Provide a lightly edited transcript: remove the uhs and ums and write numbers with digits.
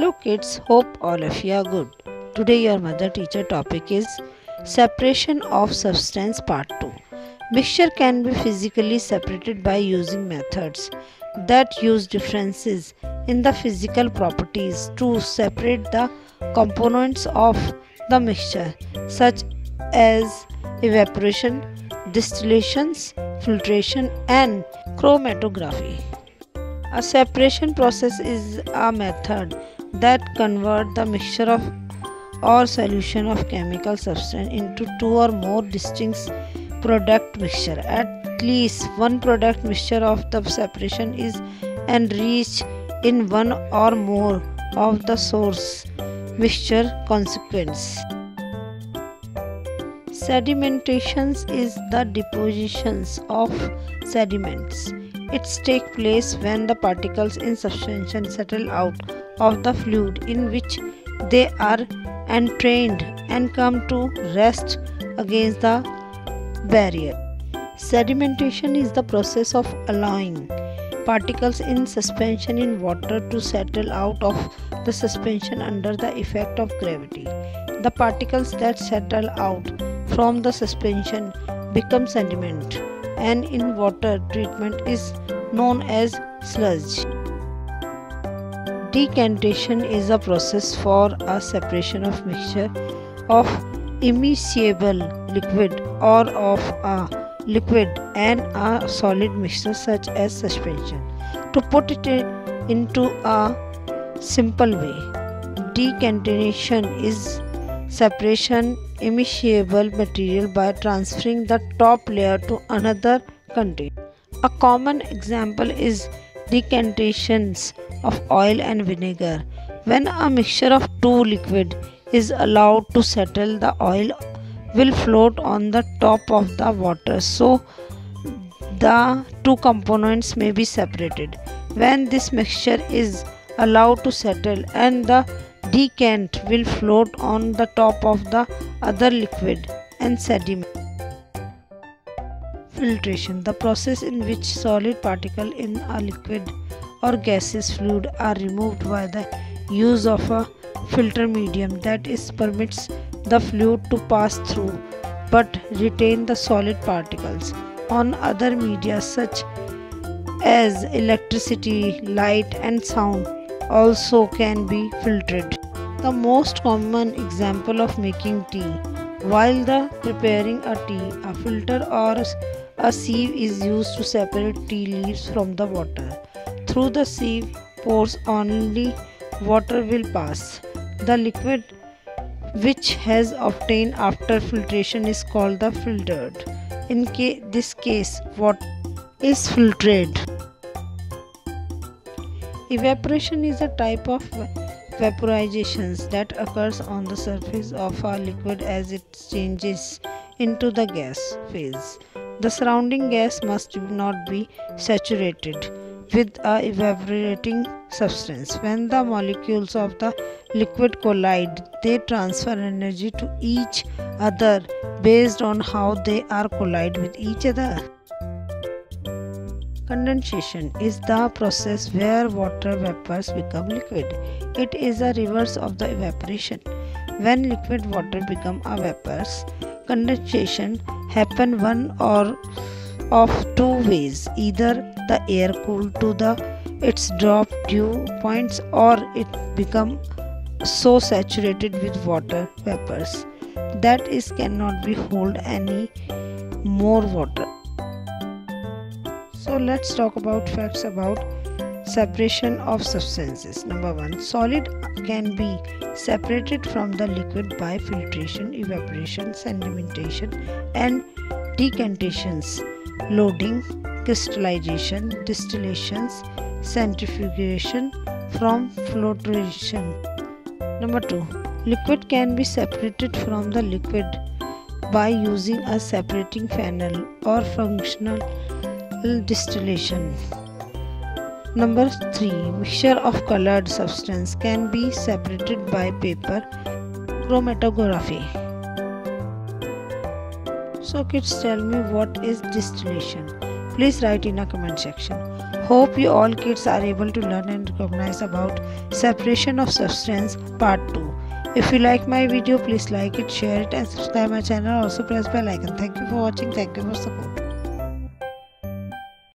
Hello kids, hope all of you are good. Today your mother teacher topic is Separation of Substance Part 2. Mixture can be physically separated by using methods that use differences in the physical properties to separate the components of the mixture, such as evaporation, distillations, filtration and chromatography. A separation process is a method that converts the mixture of or solution of chemical substance into two or more distinct product mixture. At least one product mixture of the separation is enriched in one or more of the source mixture consequence. Sedimentations is the depositions of sediments. It takes place when the particles in suspension settle out of the fluid in which they are entrained and come to rest against the barrier. Sedimentation is the process of allowing particles in suspension in water to settle out of the suspension under the effect of gravity. The particles that settle out from the suspension become sediment, and in water treatment is known as sludge. Decantation is a process for a separation of mixture of immiscible liquid or of a liquid and a solid mixture such as suspension. To put it into a simple way, decantation is separation immiscible material by transferring the top layer to another container. A common example is decantations of oil and vinegar. When a mixture of two liquids is allowed to settle, the oil will float on the top of the water, so the two components may be separated. When this mixture is allowed to settle and the decant will float on the top of the other liquid and sediment. Filtration, the process in which solid particles in a liquid or gaseous fluid are removed by the use of a filter medium that is permits the fluid to pass through but retain the solid particles. On other media such as electricity, light and sound also can be filtered. The most common example of making tea. While preparing a tea, a filter or a sieve is used to separate tea leaves from the water. Through the sieve pores only water will pass. The liquid which has obtained after filtration is called the filtered. In this case, water is filtered. Evaporation is a type of vaporization that occurs on the surface of a liquid as it changes into the gas phase. The surrounding gas must not be saturated with a evaporating substance. When the molecules of the liquid collide, they transfer energy to each other based on how they are collide with each other. Condensation is the process where water vapors become liquid. It is a reverse of the evaporation. When liquid water become a vapors, condensation happen one or of two ways. Either the air cooled to its drop dew points, or it become so saturated with water vapors that it cannot be hold any more water. So let's talk about facts about separation of substances. Number 1. Solid can be separated from the liquid by filtration, evaporation, sedimentation and decantations, loading, crystallization, distillations, centrifugation from filtration. Number 2. Liquid can be separated from the liquid by using a separating funnel or functional distillation. Number 3. Mixture of colored substance can be separated by paper chromatography. So kids, tell me what is distillation. Please write in a comment section. Hope you all kids are able to learn and recognize about separation of substance part 2. If you like my video, please like it, share it and subscribe my channel. Also press bell icon. Thank you for watching. Thank you for support.